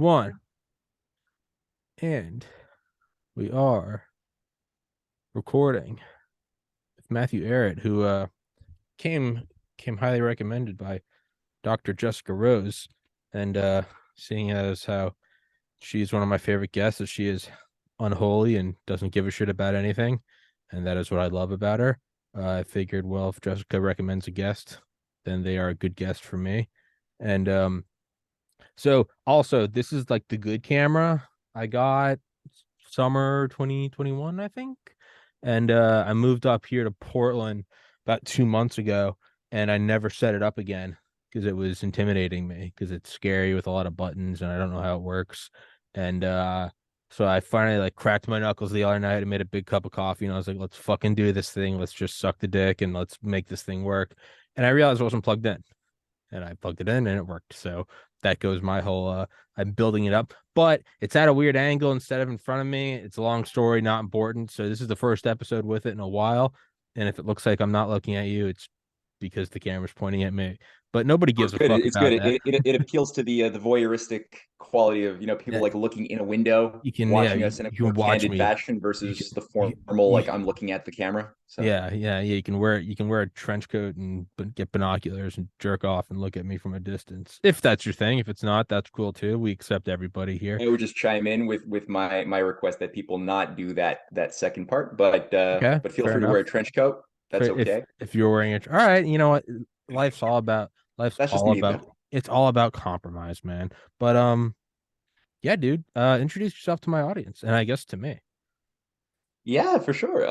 one. And we are recording with Matthew Ariat, who came came highly recommended by Dr. Jessica Rose. And seeing as how she's one of my favorite guests, that she is unholy and doesn't give a shit about anything, and that is what I love about her. I figured, well, if Jessica recommends a guest, then they are a good guest for me. And so also this is like the good camera I got summer 2021, I think. And I moved up here to Portland about 2 months ago, and I never set it up again because it was intimidating me because it's scary with a lot of buttons and I don't know how it works. And so I finally like cracked my knuckles the other night and made a big cup of coffee, and I was like, let's fucking do this thing. Let's just suck the dick and let's make this thing work. And I realized it wasn't plugged in, and I plugged it in and it worked. So that goes my whole I'm building it up, but it's at a weird angle instead of in front of me. It's a long story, not important. So this is the first episode with it in a while. And if it looks like I'm not looking at you, it's because the camera's pointing at me. But nobody Oh, gives it's a good. fuck It's about good. that. It appeals to the voyeuristic quality of people Yeah, like looking in a window, you can, yeah, watching us in a you can more watch candid me. fashion You can versus the you, formal you like I'm looking at the camera. So yeah. You can wear a trench coat and get binoculars and jerk off and look at me from a distance. If that's your thing. If it's not, that's cool too. We accept everybody here. I would just chime in with my request that people not do that second part, Okay, but feel fair free to wear a enough. trench coat. For That's okay. if you're wearing it, all right. You know what? Life's all about That's just me though. it's all about compromise, man. But yeah, dude. Introduce yourself to my audience, and I guess to me. Yeah, for sure.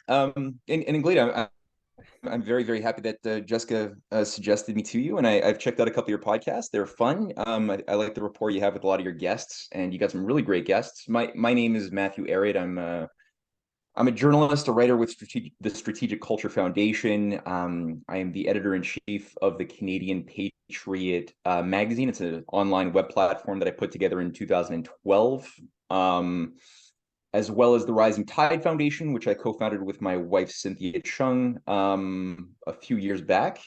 And Glade, I'm very, very happy that Jessica suggested me to you, and I've checked out a couple of your podcasts. They're fun. I like the rapport you have with a lot of your guests, and you got some really great guests. My name is Matthew Ariat. I'm a journalist, a writer with the Strategic Culture Foundation. I am the editor in chief of the Canadian Patriot magazine. It's an online web platform that I put together in 2012. As well as the Rising Tide Foundation, which I co-founded with my wife Cynthia Chung a few years back.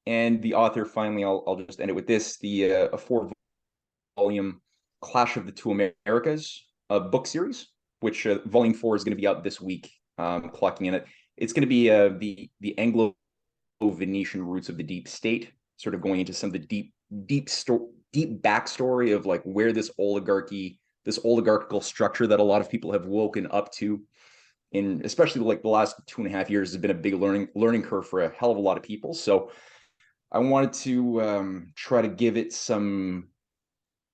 And the author, finally, I'll just end it with this: the a 4-volume Clash of the Two Americas book series, which volume 4 is going to be out this week. Clocking in it, it's going to be the Anglo-Venetian roots of the deep state, sort of going into some of the deep backstory of like where this oligarchical structure that a lot of people have woken up to, in especially like the last 2.5 years, has been a big learning curve for a hell of a lot of people. So I wanted to try to give it some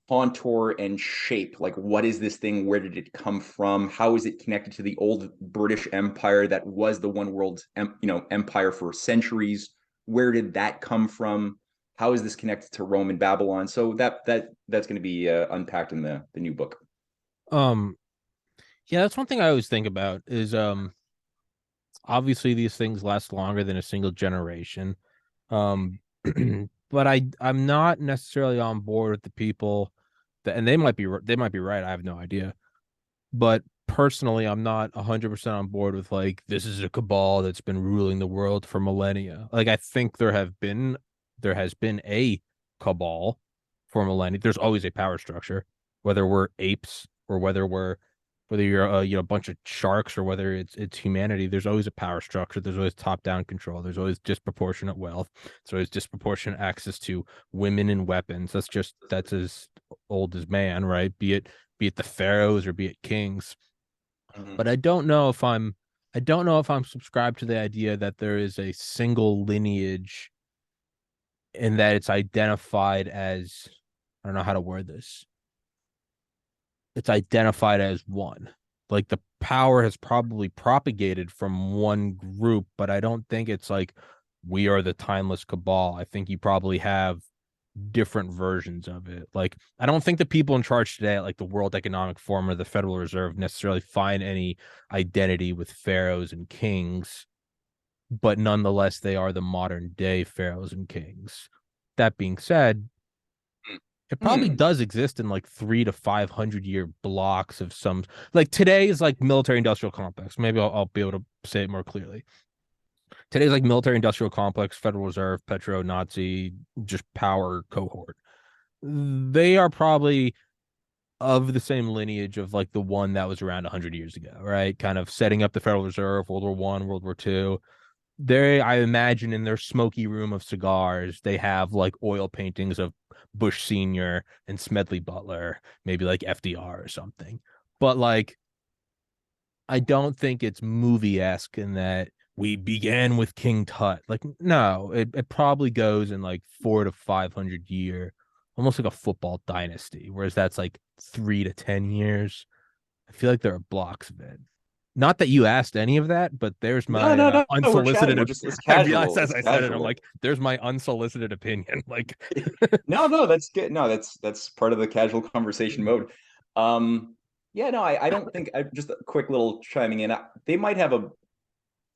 contour and shape. Like, what is this thing? Where did it come from? How is it connected to the old British Empire that was the one world empire for centuries? Where did that come from? How is this connected to Rome and Babylon? So that's going to be unpacked in the new book. Um, yeah, that's one thing I always think about is obviously these things last longer than a single generation. Um, but I'm not necessarily on board with the people that, and they might be right. I have no idea. But personally, I'm not 100% on board with like this is a cabal that's been ruling the world for millennia. Like I think there has been a cabal for millennia. There's always a power structure, whether we're apes or whether you're a bunch of sharks or whether it's humanity. There's always a power structure. There's always top down control. There's always disproportionate wealth. There's always disproportionate access to women and weapons. That's as old as man, right? Be it the pharaohs or be it kings. Mm-hmm. But I don't know if I'm subscribed to the idea that there is a single lineage and that it's identified as, I don't know how to word this. It's identified as one. Like the power has probably propagated from one group, but I don't think it's like we are the timeless cabal. I think you probably have different versions of it. Like, I don't think the people in charge today at like the World Economic Forum or the Federal Reserve necessarily find any identity with pharaohs and kings, but nonetheless, they are the modern day pharaohs and kings. That being said, it probably Hmm. does exist in like 3 to 500 year blocks of some, like today is like military industrial complex. Maybe I'll be able to say it more clearly. Today's like military industrial complex, Federal Reserve, Petro Nazi, just power cohort. They are probably of the same lineage of like the one that was around 100 years ago, right? Kind of setting up the Federal Reserve, World War One, World War Two. They, I imagine, in their smoky room of cigars, they have like oil paintings of Bush Senior and Smedley Butler, maybe like FDR or something. But like, I don't think it's movie-esque in that we began with King Tut. Like, no, it probably goes in like 4 to 500 year, almost like a football dynasty, whereas that's like 3 to 10 years. I feel like there are blocks of it. Not that you asked any of that, but there's No, my no, no, no. We're chatting. unsolicited. We're just it's I realized casual. as It's I said it, I'm casual. like, there's my unsolicited opinion. Like, No, no, that's good. No, that's part of the casual conversation mode. Yeah, no, I don't think I just a quick little chiming in. They might have a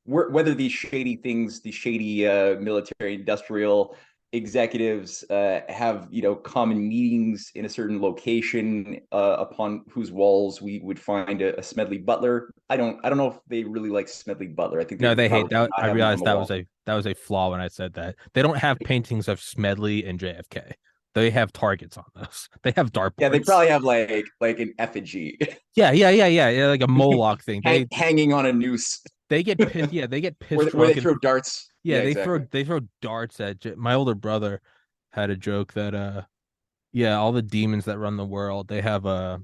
whether these shady things, these shady military industrial executives have common meetings in a certain location upon whose walls we would find a Smedley Butler. I don't know if they really like Smedley Butler. I think they no, would they hate probably that. not I have him on realized the wall. that was a flaw when I said that. They don't have paintings of Smedley and JFK. They have targets on those. They have Yeah, they dartboards. probably have like an effigy Yeah, like a Moloch thing. hanging on a noose They get pissed. Yeah, they get pissed where they drunk and throw darts. yeah, Yeah, exactly. they throw darts at my older brother had a joke that yeah, all the demons that run the world, they have a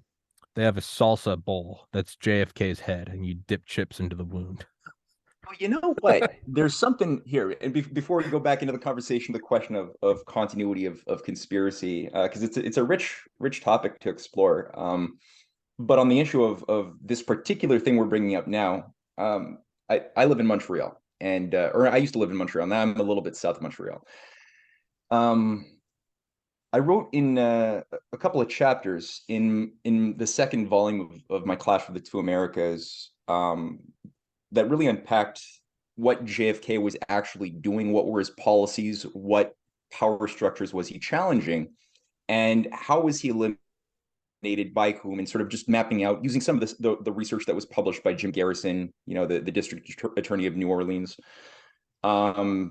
salsa bowl that's JFK's head and you dip chips into the wound. Well, you know what? There's something here, and before we go back into the conversation, the question of continuity of conspiracy, because it's a rich topic to explore. But on the issue of this particular thing we're bringing up now, I live in Montreal, and or I used to live in Montreal. Now I'm a little bit south of Montreal. Um, I wrote in a couple of chapters in the second volume of my Clash of the Two Americas, that really unpacked what JFK was actually doing, what were his policies, what power structures was he challenging, and how was he eliminated by whom, and sort of just mapping out using some of this, the research that was published by Jim Garrison, the district attorney of New Orleans. I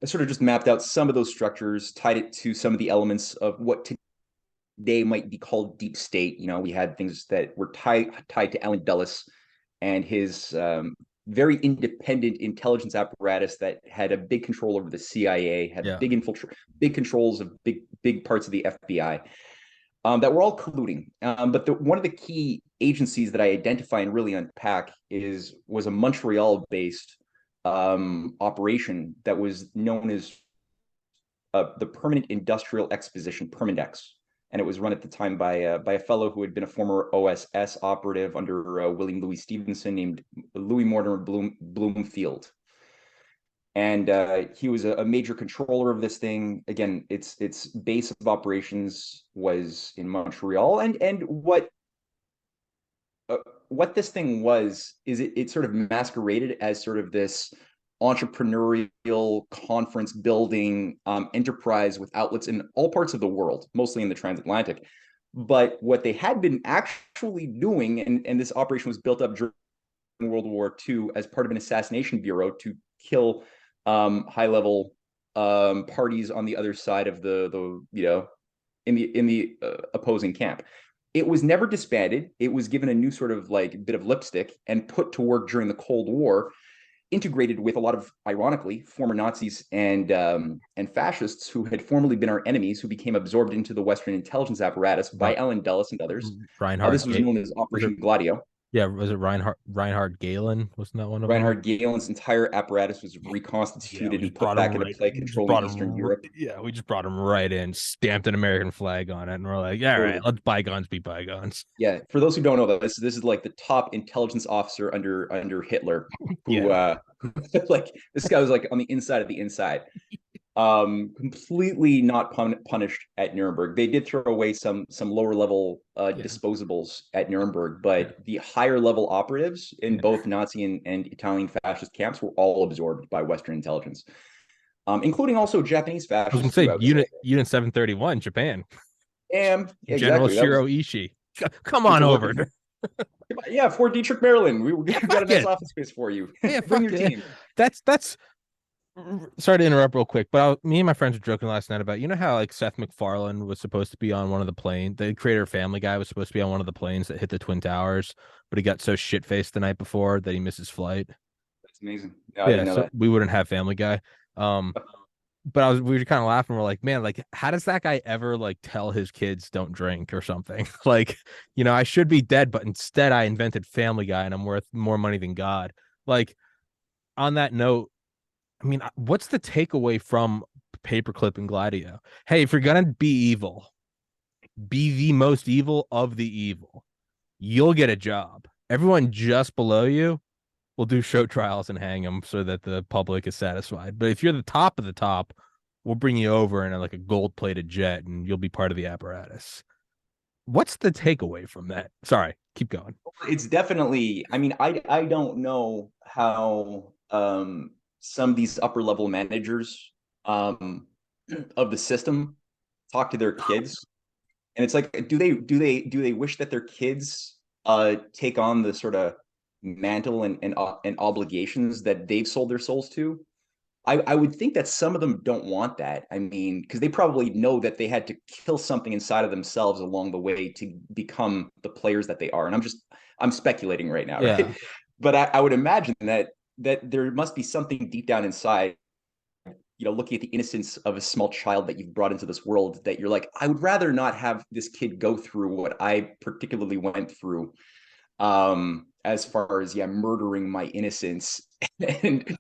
sort of just mapped out some of those structures, tied it to some of the elements of what today might be called deep state. We had things that were tied to Allen Dulles and his very independent intelligence apparatus that had a big control over the CIA, had Yeah. big controls of big parts of the FBI, that were all colluding. But one of the key agencies that I identify and really unpack was a Montreal-based operation that was known as the Permanent Industrial Exposition, Permindex, and it was run at the time by a fellow who had been a former OSS operative under William Louis Stevenson, named Louis Mortimer Bloomfield. And he was a major controller of this thing. Again, its base of operations was in Montreal, and what this thing was is it sort of masqueraded as sort of this entrepreneurial conference building enterprise with outlets in all parts of the world, mostly in the transatlantic. But what they had been actually doing, and this operation was built up during World War II as part of an assassination bureau to kill high level parties on the other side of the in the opposing camp. It was never disbanded. It was given a new sort of like bit of lipstick and put to work during the Cold War, integrated with a lot of, ironically, former Nazis and fascists who had formerly been our enemies, who became absorbed into the Western intelligence apparatus by Allen Dulles and others. Reinhard This was known as was it Operation Gladio. yeah, was it Reinhard Galen? Wasn't that one of them? Reinhard Galen's entire apparatus was Yeah, we reconstituted and just put brought him back into right. play, We just controlling brought Eastern him. Europe. Yeah, we just brought him right in, stamped an American flag on it, and we're like, all right, Totally. let bygones be bygones. Yeah, for those who don't know, this is like the top intelligence officer under Hitler, who Yeah, like this guy was like on the inside of the inside. Completely not punished at Nuremberg. They did throw away some lower level yeah, disposables at Nuremberg, yeah, but the higher level operatives in yeah. both Nazi and Italian fascist camps were all absorbed by Western intelligence, including also Japanese I was gonna fascists say too, I would say. Unit 731, Japan, And General exactly, that was Shiro Ishii. Come get on to work over. with. Yeah, Fort Detrick, Maryland. We Yeah, got fuck a nice it. office space for you. Yeah, Bring fuck your it. team. That's sorry to interrupt real quick, but me and my friends were joking last night about, you know how like Seth MacFarlane was supposed to be on one of the planes, the creator of Family Guy was supposed to be on one of the planes that hit the Twin Towers, but he got so shit faced the night before that he missed his flight. That's amazing. No, I Yeah, didn't know so that. we wouldn't have Family Guy. Um, but we were kind of laughing. We're like, man, like, how does that guy ever like tell his kids don't drink or something? Like, I should be dead, but instead I invented Family Guy and I'm worth more money than God. Like, on that note, I mean, what's the takeaway from Paperclip and Gladio? Hey, if you're gonna be evil, be the most evil of the evil. You'll get a job. Everyone just below you will do show trials and hang them so that the public is satisfied. But if you're the top of the top, we'll bring you over in like a gold plated jet and you'll be part of the apparatus. What's the takeaway from that? Sorry, keep going. It's definitely, I mean, I don't know how some of these upper level managers um of the system talk to their kids. And it's like, do they wish that their kids take on the sort of mantle and obligations that they've sold their souls to? I would think that some of them don't want that. I mean, because they probably know that they had to kill something inside of themselves along the way to become the players that they are. And I'm speculating right now, right? Yeah. But I would imagine that there must be something deep down inside, looking at the innocence of a small child that you've brought into this world, that you're like, I would rather not have this kid go through what I particularly went through, as far as, yeah, murdering my innocence and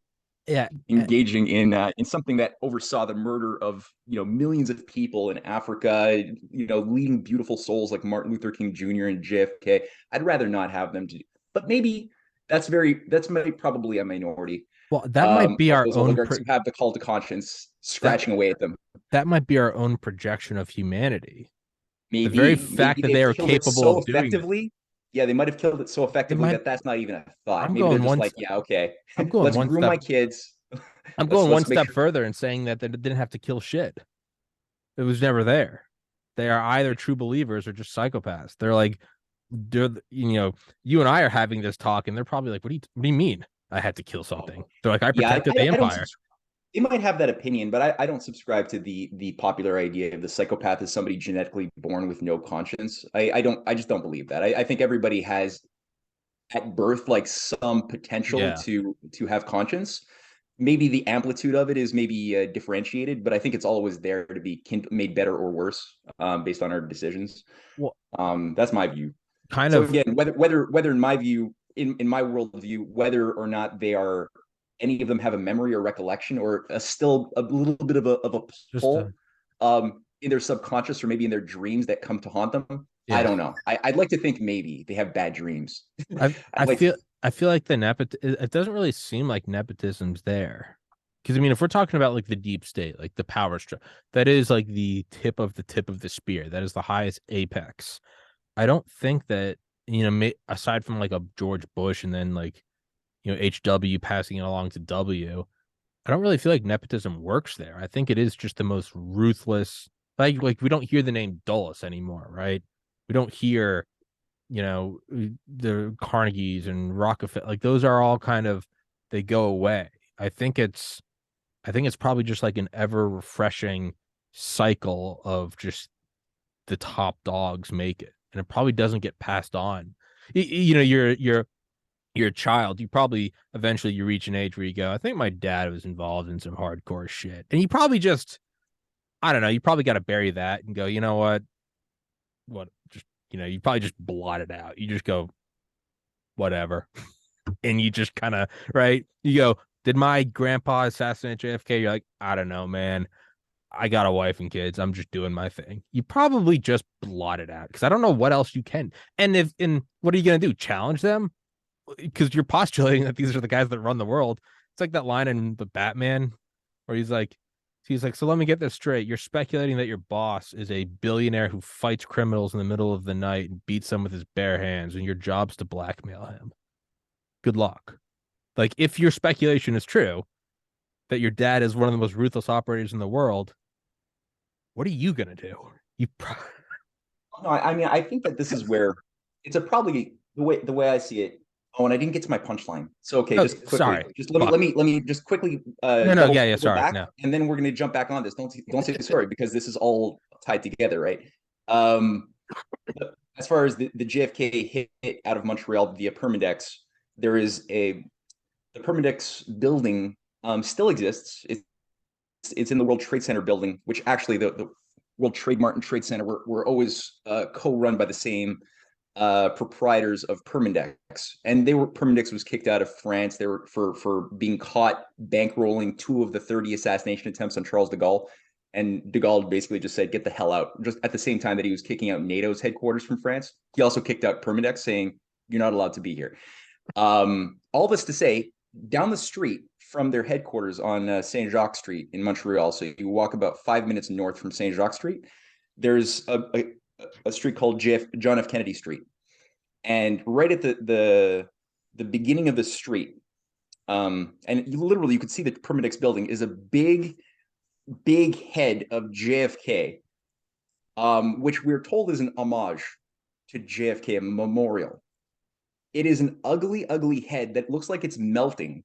Yeah. engaging in something that oversaw the murder of millions of people in Africa, leading beautiful souls like Martin Luther King Jr. and JFK. I'd rather not have them to, but maybe probably a minority Well, that might be of our those oligarchs who have the call to conscience that scratching away at them. that might be our own projection of humanity. The very Maybe fact that they they've are killed it capable so of doing that. effectively. Yeah, they might have killed it so It effectively might that that's not even a thought. I'm Maybe they're going just one like, yeah, okay, I'm going let's one groom step my kids. I'm let's going one let's make step sure. further and saying that they didn't have to kill shit. It was never there. They are either true believers or just psychopaths. They're like, you and I are having this talk, and they're probably like, what do you mean? I had to kill something. They're like, I Yeah, protected the I don't. empire. They might have that opinion, but I don't subscribe to the popular idea of the psychopath as somebody genetically born with no conscience. I don't. I just don't believe that. I think everybody has at birth like some potential Yeah. to have conscience. Maybe the amplitude of it is maybe differentiated, but I think it's always there to be made better or worse, based on our decisions. Well, That's my view. kind So of again, whether in my view, in my worldview, whether or not they are, any of them have a memory or recollection or still a little bit of a just pull in their subconscious or maybe in their dreams that come to haunt them. I yeah. don't know. I'd like to think maybe they have bad dreams. I I'd I like to, feel I feel like it doesn't really seem like nepotism's there. Because I mean, if we're talking about like the deep state, like the power structure, that is like the tip of the spear. That is the highest apex. I don't think that, aside from like a George Bush and then like, HW passing it along to W, I don't really feel like nepotism works there. I think it is just the most ruthless. Like we don't hear the name Dulles anymore, right? We don't hear, the Carnegies and Rockefeller. Like those are all kind of, they go away. I think it's I think it's probably just like an ever refreshing cycle of just the top dogs make it, and it probably doesn't get passed on. You're a child. You probably eventually you reach an age where you go, I think my dad was involved in some hardcore shit, and you probably just, I don't know, you probably got to bury that and go, you know what, just, you probably just blot it out. You just go, whatever, and you just kind of, right. You go, did my grandpa assassinate JFK? You're like, I don't know, man. I got a wife and kids. I'm just doing my thing. You probably just blot it out because I don't know what else you can. And what are you gonna do? Challenge them? Because you're postulating that these are the guys that run the world. It's like that line in the Batman where he's like, so let me get this straight. You're speculating that your boss is a billionaire who fights criminals in the middle of the night and beats them with his bare hands, and your job's to blackmail him. Good luck. Like, if your speculation is true that your dad is one of the most ruthless operators in the world, what are you gonna do? You no, I mean, I think that this is where it's a probably the way I see it, Oh, and I didn't get to my punchline. So okay, Oh, just quickly, sorry. just Fuck. let me just quickly No, no, yeah, yeah. double Sorry. back, No. and then we're gonna jump back on this. Don't say sorry because this is all tied together, right? Um, as far as the JFK hit out of Montreal via Permindex, there is a the Permindex building still exists. It's in the World Trade Center building, which actually the World Trade Mart and Trade Center were always co-run by the same proprietors of Permindex, and Permindex was kicked out of France. They were for being caught bankrolling 2 of the 30 assassination attempts on Charles de Gaulle, and de Gaulle basically just said, "Get the hell out." Just at the same time that he was kicking out NATO's headquarters from France, he also kicked out Permindex, saying, "You're not allowed to be here." All this to say, down the street from their headquarters on Saint Jacques Street in Montreal, so you walk about 5 minutes north from Saint Jacques Street, there's a street called John F. Kennedy Street, and right at the beginning of the street, and you could see the Permindex building is a big head of JFK, which we're told is an homage to JFK, a memorial. It is an ugly head that looks like it's melting,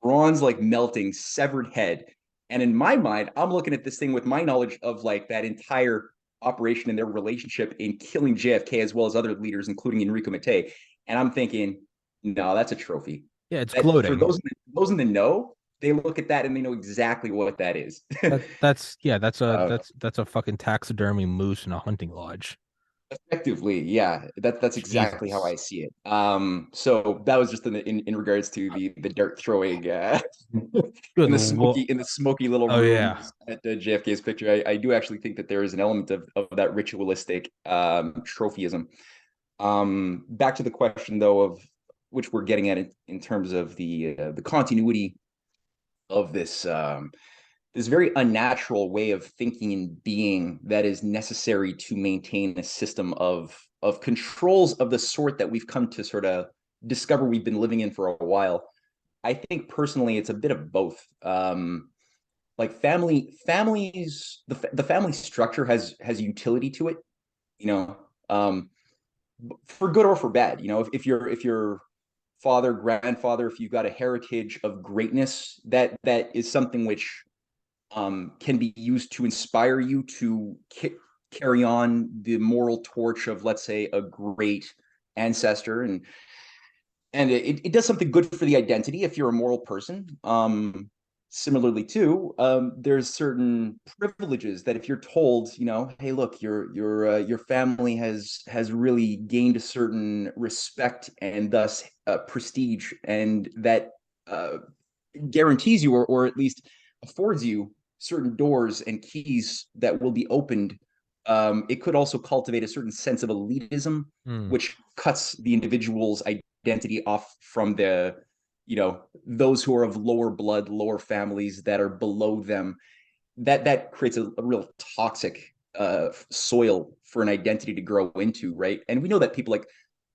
bronze like melting, severed head. And in my mind, I'm looking at this thing with my knowledge of like that entire operation and their relationship in killing JFK as well as other leaders, including Enrico Mattei. And I'm thinking, no, that's a trophy. Yeah, it's That for gloating. those in the know, they look at that and they know exactly what that is. That's yeah. uh, That's a fucking taxidermy moose in a hunting lodge. Effectively, yeah, that's exactly how Jesus. I see it. So that was just in regards to the dart throwing Good. in the smoky little Oh yeah. rooms at the JFK's picture. I do actually think that there is an element of that ritualistic trophyism. Back to the question though of which we're getting at in terms of the continuity of this very unnatural way of thinking and being that is necessary to maintain a system of controls of the sort that we've come to sort of discover we've been living in for a while. I think personally it's a bit of both. Like the family structure has utility to it, you know, um, for good or for bad. You know, if your father, grandfather, if you've got a heritage of greatness, that is something which can be used to inspire you to carry on the moral torch of, let's say, a great ancestor, and it does something good for the identity if you're a moral person. Similarly, too, there's certain privileges that if you're told, you know, hey, look, your family has really gained a certain respect and thus prestige, and that uh, guarantees you or at least affords you certain doors and keys that will be opened. It could also cultivate a certain sense of elitism, Hmm. which cuts the individual's identity off from those who are of lower blood, lower families that are below them. That creates a real toxic soil for an identity to grow into, right? And we know that people like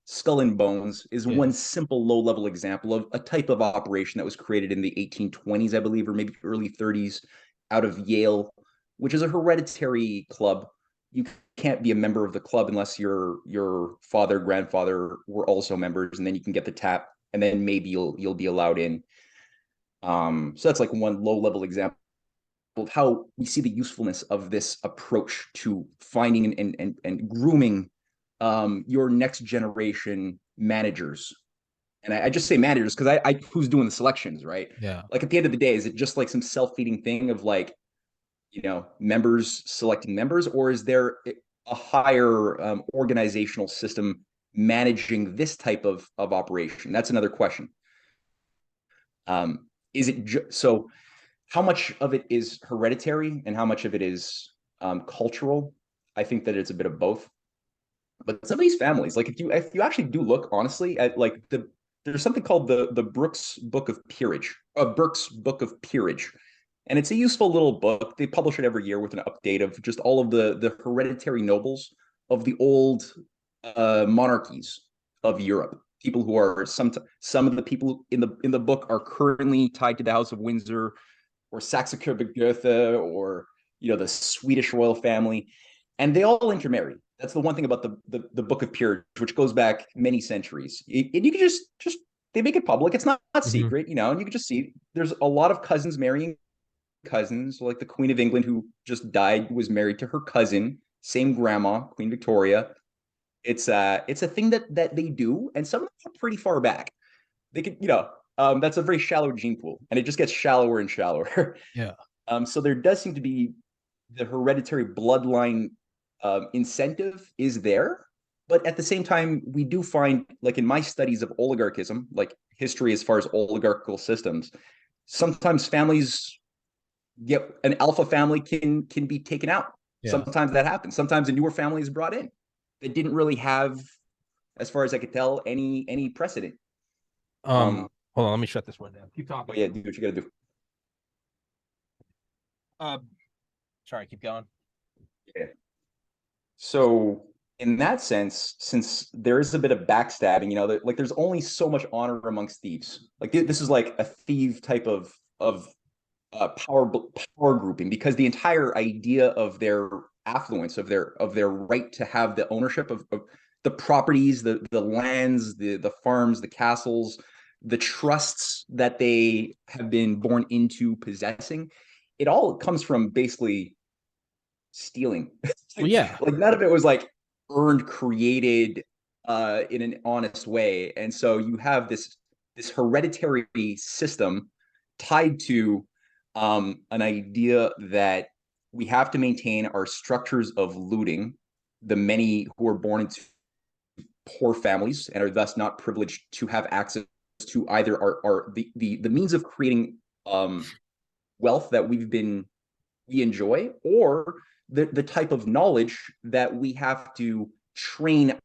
Skull and Bones is Yeah. one simple low level example of a type of operation that was created in the 1820s, I believe, or maybe early 30s out of Yale, which is a hereditary club. You can't be a member of the club unless your father, grandfather were also members, and then you can get the tap, and then maybe you'll be allowed in. So that's like one low level example of how we see the usefulness of this approach to finding and grooming your next generation managers. And I just say managers because I who's doing the selections, right? Yeah. Like at the end of the day, is it just like some self-feeding thing of like, members selecting members, or is there a higher organizational system managing this type of operation? That's another question. Is it so? How much of it is hereditary and how much of it is cultural? I think that it's a bit of both. But some of these families, like if you actually do look honestly at like there's something called the Brooks Book of Peerage, Burke's Book of Peerage, and it's a useful little book. They publish it every year with an update of just all of the hereditary nobles of the old monarchies of Europe. People who are some of the people in the book are currently tied to the House of Windsor or Saxe-Coburg-Gotha or the Swedish royal family, and they all intermarry. that's the one thing about the Book of Peerage, which goes back many centuries. And you can just they make it public. It's not Mhm. secret, you know, and you can just see there's a lot of cousins marrying cousins. Like the Queen of England, who just died, was married to her cousin, same grandma, Queen Victoria. It's a thing that they do, and some of them are pretty far back. They could, you know, that's a very shallow gene pool, and it just gets shallower and shallower. Yeah. So there does seem to be the hereditary bloodline incentive is there, but at the same time, we do find, like in my studies of oligarchism, like history as far as oligarchical systems, sometimes families get an alpha family can be taken out. Yeah. Sometimes that happens. Sometimes a newer family is brought in that didn't really have, as far as I could tell, any precedent. Um, Hold on, let me shut this one down. Keep But talking. yeah, do what you got to do. Uh, Sorry, keep going. Yeah. So in that sense, since there is a bit of backstabbing, you know, like there's only so much honor amongst thieves. Like this is like a thief type of power grouping, because the entire idea of their affluence, of their right to have the ownership of the properties, the lands, the farms, the castles, the trusts that they have been born into possessing, it all comes from basically stealing. Well, yeah. Like none of it was like earned, created in an honest way. And so you have this hereditary system tied to an idea that we have to maintain our structures of looting, the many who are born into poor families and are thus not privileged to have access to either the means of creating wealth that we enjoy, or the type of knowledge that we have to train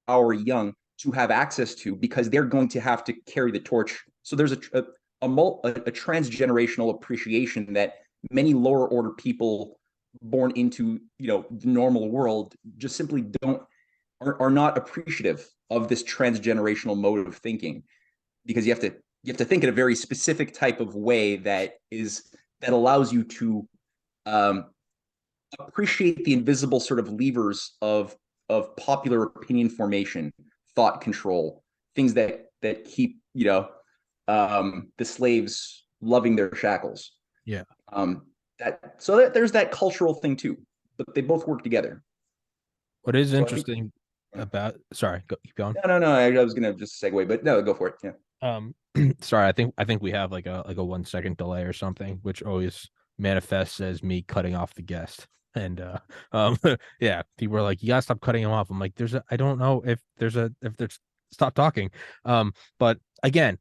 our young to have access to, because they're going to have to carry the torch. So there's a transgenerational appreciation that many lower order people born into, you know, the normal world just simply are not appreciative of this transgenerational mode of thinking, because you have to think in a very specific type of way that allows you to um, appreciate the invisible sort of levers of popular opinion formation, thought control, things that keep, you know, the slaves loving their shackles. Yeah. That there's that cultural thing too, but they both work together. What is So I think interesting about, sorry, keep going. no, I was gonna just segue, but no, go for it. Yeah. Um, sorry, I think we have like a 1 second delay or something, which always manifests as me cutting off the guest. And yeah, people are like, you gotta stop cutting him off. I'm like, I don't know if there's stop talking. But again,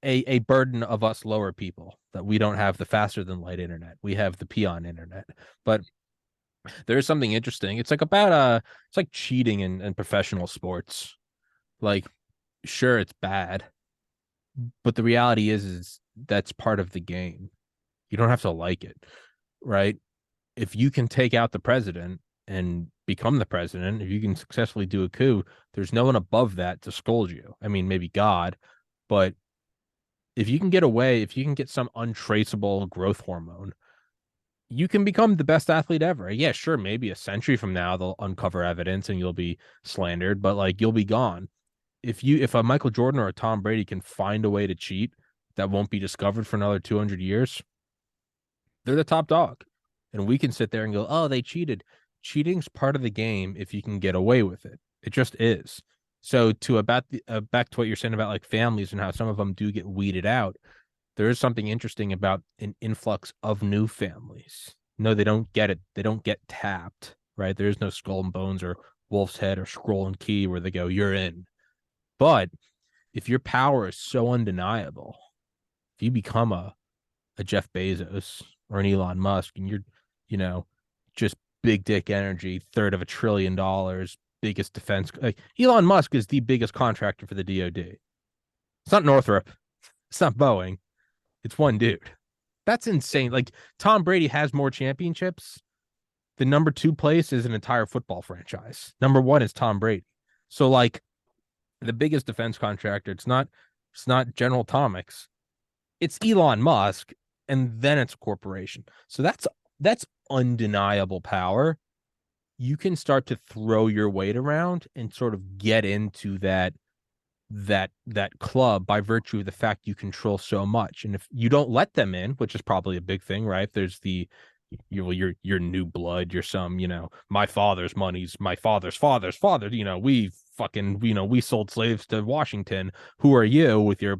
a burden of us lower people that we don't have the faster than light internet. We have the peon internet. But there's something interesting. It's like about it's like cheating in professional sports. Like, sure, it's bad, but the reality is that's part of the game. You don't have to like it, right? If you can take out the president and become the president, if you can successfully do a coup, there's no one above that to scold you. I mean, maybe God, but if you can get away, if you can get some untraceable growth hormone, you can become the best athlete ever. Yeah, sure, maybe a century from now they'll uncover evidence and you'll be slandered, but like you'll be gone. If a Michael Jordan or a Tom Brady can find a way to cheat that won't be discovered for another 200 years, they're the top dog. And we can sit there and go, "Oh, they cheated." Cheating's part of the game if you can get away with it. It just is. So to about back to what you're saying about like families and how some of them do get weeded out, there is something interesting about an influx of new families. No, they don't get it. They don't get tapped, right? There is no Skull and Bones or Wolf's Head or Scroll and Key where they go, "You're in." But if your power is so undeniable, if you become a Jeff Bezos or an Elon Musk and you're, you know, just big dick energy, third of $1 trillion, biggest defense, like Elon Musk is the biggest contractor for the DoD. It's not Northrop, it's not Boeing, it's one dude. That's insane. Like Tom Brady has more championships. The number two place is an entire football franchise. Number one is Tom Brady. So like the biggest defense contractor, it's not General Atomics, it's Elon Musk, and then it's a corporation. So that's undeniable power. you can start to throw your weight around and sort of get into that club by virtue of the fact you control so much. And if you don't let them in, which is probably a big thing, right? There's the your new blood, you're some, my father's money's my father's father, we fucking, we sold slaves to Washington. Who are you with your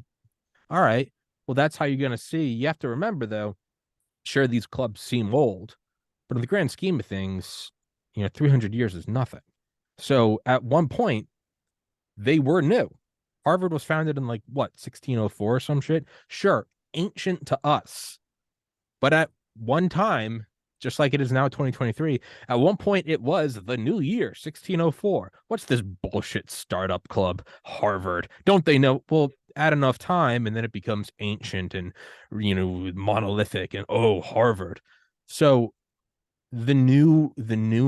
all right? Well, that's how you're gonna see. You have to remember though, sure, these clubs seem old, but in the grand scheme of things, 300 years is nothing. So at one point, they were new. Harvard was founded in like what, 1604 or some shit? Sure, ancient to us. But at one time, just like it is now 2023, at one point it was the new year, 1604. What's this bullshit startup club, Harvard? Don't they know? Well, add enough time and then it becomes ancient and, monolithic and, oh, Harvard. So the new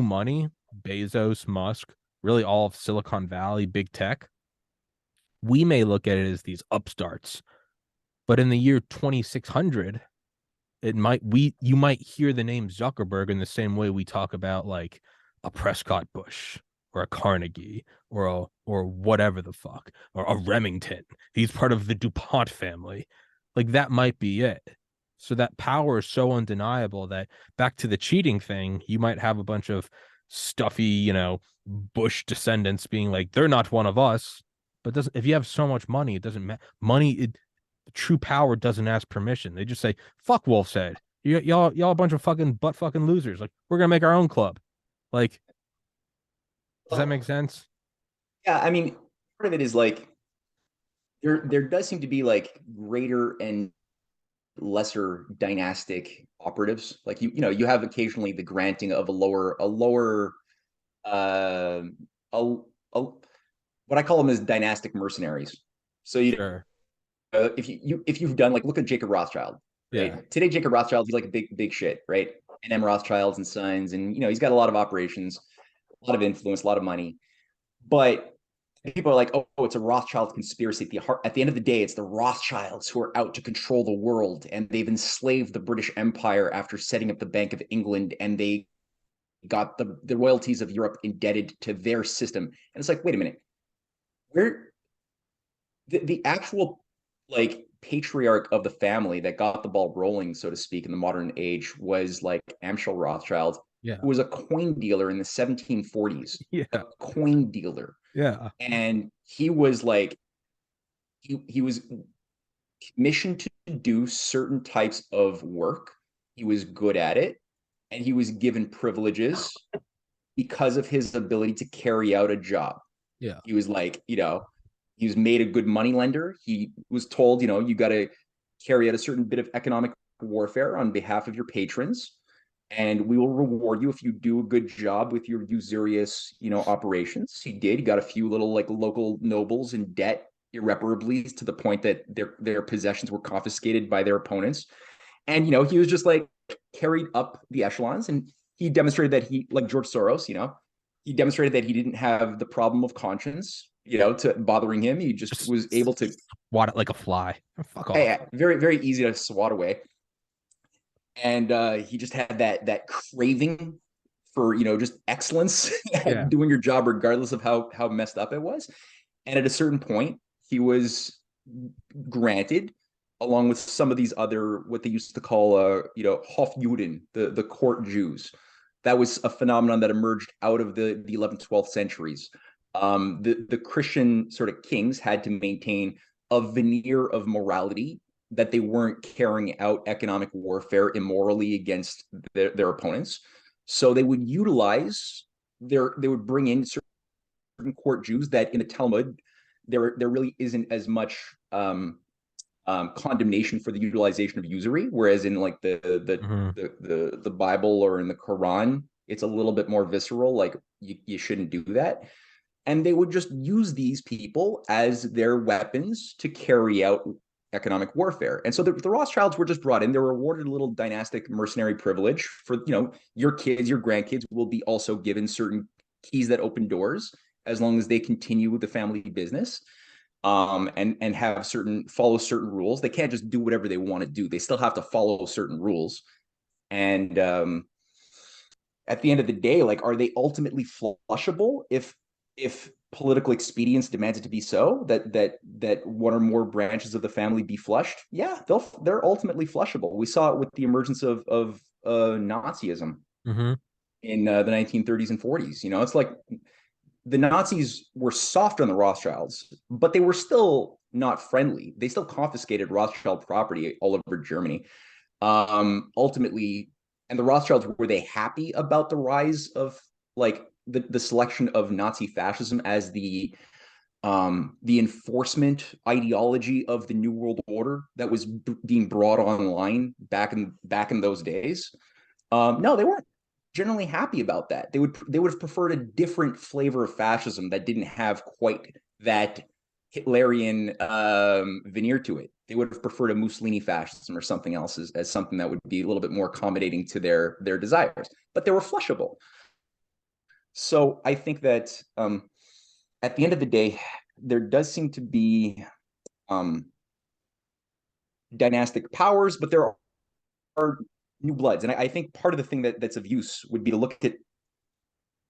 money, Bezos, Musk, really all of Silicon Valley, big tech, we may look at it as these upstarts. But in the year 2600, you might hear the name Zuckerberg in the same way we talk about like a Prescott Bush or a Carnegie or whatever the fuck, or a Remington. He's part of the DuPont family. Like that might be it. So that power is so undeniable that, back to the cheating thing, you might have a bunch of stuffy, Bush descendants being like, they're not one of us. But doesn't if you have so much money, it doesn't matter. True power doesn't ask permission. They just say, "Fuck Wolf's Head. Y'all a bunch of fucking butt fucking losers. Like, we're gonna make our own club." Like, does that make sense? Yeah, I mean, part of it is like there does seem to be like greater and lesser dynastic operatives. Like you have occasionally the granting of a lower uh a, a what I call them is dynastic mercenaries. So Sure. if you've done, like, look at Jacob Rothschild, Yeah. right? Today Jacob Rothschild, he's like a big shit, right? And M Rothschilds and Sons, and he's got a lot of operations, a lot of influence, a lot of money. But people are like, oh, it's a Rothschild conspiracy. At the end of the day, it's the Rothschilds who are out to control the world, and they've enslaved the British Empire after setting up the Bank of England, and they got the royalties of Europe indebted to their system. And it's like, wait a minute, where the actual, like, patriarch of the family that got the ball rolling, so to speak, in the modern age was like Amschel Rothschild, Yeah. who was a coin dealer in the 1740s, a Yeah. coin dealer. Yeah. And he was like, he was commissioned to do certain types of work. He was good at it, and he was given privileges because of his ability to carry out a job. Yeah. He was like, he was made a good money lender. He was told, you got to carry out a certain bit of economic warfare on behalf of your patrons, and we will reward you if you do a good job with your usurious, operations. He did. He got a few little, like, local nobles in debt irreparably, to the point that their possessions were confiscated by their opponents. And he was just like carried up the echelons, and he demonstrated that he, like George Soros, he demonstrated that he didn't have the problem of conscience, to bothering him. He just Just was able to, swat it like a fly. Fuck off. yeah, very, very easy to swat away. And he just had that craving for, just excellence Yeah. at doing your job, regardless of how messed up it was. And at a certain point, he was granted, along with some of these other, what they used to call, Hofjuden, the court Jews. That was a phenomenon that emerged out of the 11th, 12th centuries. The Christian sort of kings had to maintain a veneer of morality, that they weren't carrying out economic warfare immorally against their opponents. So they would utilize they would bring in certain court Jews that in the Talmud there really isn't as much condemnation for the utilization of usury, whereas in, like, Mhm. the Bible or in the Quran, it's a little bit more visceral, like you shouldn't do that. And they would just use these people as their weapons to carry out economic warfare. And so the Rothschilds were just brought in. They were awarded a little dynastic mercenary privilege for, your kids, your grandkids will be also given certain keys that open doors, as long as they continue the family business, and follow certain rules. They can't just do whatever they want to do. They still have to follow certain rules. And at the end of the day, like, are they ultimately flushable if political expedience demands it to be so, that one or more branches of the family be flushed? Yeah, they're ultimately flushable. We saw it with the emergence of Nazism Mm-hmm. in the 1930s and 40s. You know, it's like the Nazis were soft on the Rothschilds, but they were still not friendly. They still confiscated Rothschild property all over Germany. Ultimately, and the Rothschilds, were they happy about the rise of, like, the selection of Nazi fascism as the enforcement ideology of the New World Order that was being brought online back in those days? No, they weren't generally happy about that. They would have preferred a different flavor of fascism that didn't have quite that Hitlerian veneer to it. They would have preferred a Mussolini fascism or something else as something that would be a little bit more accommodating to their desires. But they were flushable. So I think that at the end of the day, there does seem to be um, dynastic powers, but there are new bloods. And I think part of the thing that's of use would be to look at,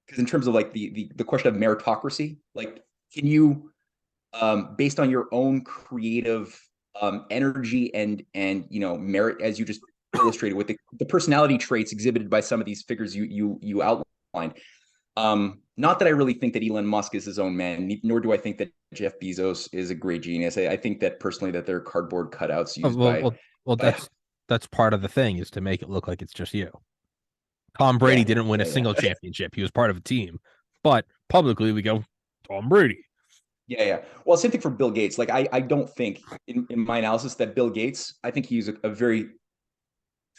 because in terms of like the question of meritocracy, like, can you, based on your own creative energy and merit, as you just illustrated with the personality traits exhibited by some of these figures you outlined. Not that I really think that Elon Musk is his own man, nor do I think that Jeff Bezos is a great genius. I think that personally that they're cardboard cutouts Oh, used by well, by that's part of the thing, is to make it look like it's just you. Tom yeah, Brady didn't win a yeah, single yeah. championship. He was part of a team, but publicly we go Tom Brady. Yeah, yeah. Well, same thing for Bill Gates. Like, I don't think in my analysis that Bill Gates, I think he's a very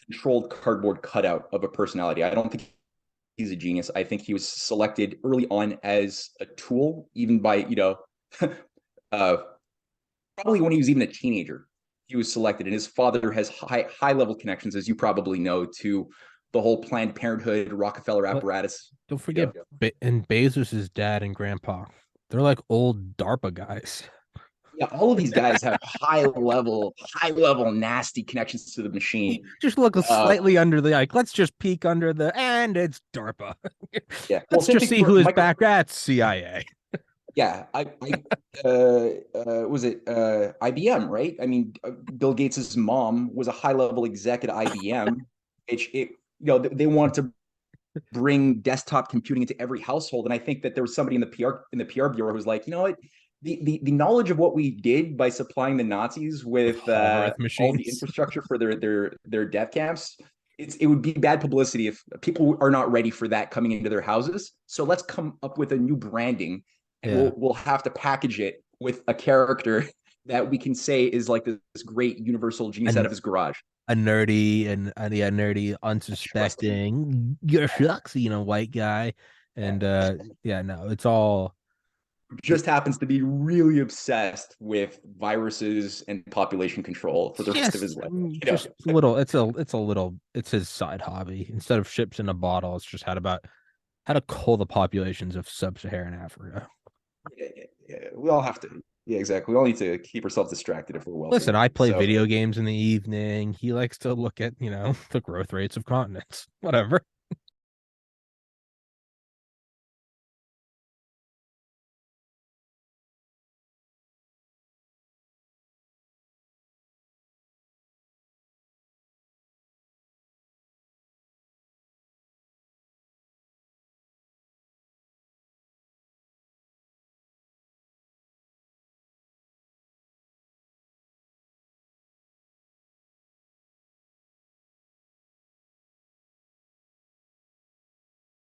controlled cardboard cutout of a personality. I don't think he's a genius. I think he was selected early on as a tool, even by, uh, probably when he was even a teenager. He was selected, and his father has high level connections, as you probably know, to the whole Planned Parenthood, Rockefeller But apparatus. don't Yeah. forget, and Bezos' dad and grandpa, they're like old DARPA guys. Yeah, all of these guys have high level, nasty connections to the machine. Just look Uh, slightly under the, like, let's just peek under the, and it's DARPA. yeah. Well, Let's same just thing see for who is Michael. back at CIA. Yeah, was it IBM, right? I mean, Bill Gates's mom was a high level exec at IBM. They wanted to bring desktop computing into every household, and I think that there was somebody in the PR bureau who was like, you know what, the knowledge of what we did by supplying the Nazis With with Hallmark all the machines. infrastructure for their death camps. It would be bad publicity if people are not ready for that coming into their houses. So let's come up with a new branding, and Yeah. we'll have to package it with a character that we can say is like this great universal genius out And of his garage. a nerdy and yeah, nerdy, Trusting. unsuspecting, you're shucks, white guy. And yeah, no, it's all it, Just happens to be really obsessed with viruses and population control for the rest of his life. just a little, it's a little, it's his side hobby. Instead of ships in a bottle, it's just how to cull the populations of sub-Saharan Africa. Yeah, yeah, yeah. We all have to. Yeah, exactly. We all need to keep ourselves distracted if we're wealthy. Listen, I play So video games in the evening. He likes to look at, the growth rates of continents. Whatever.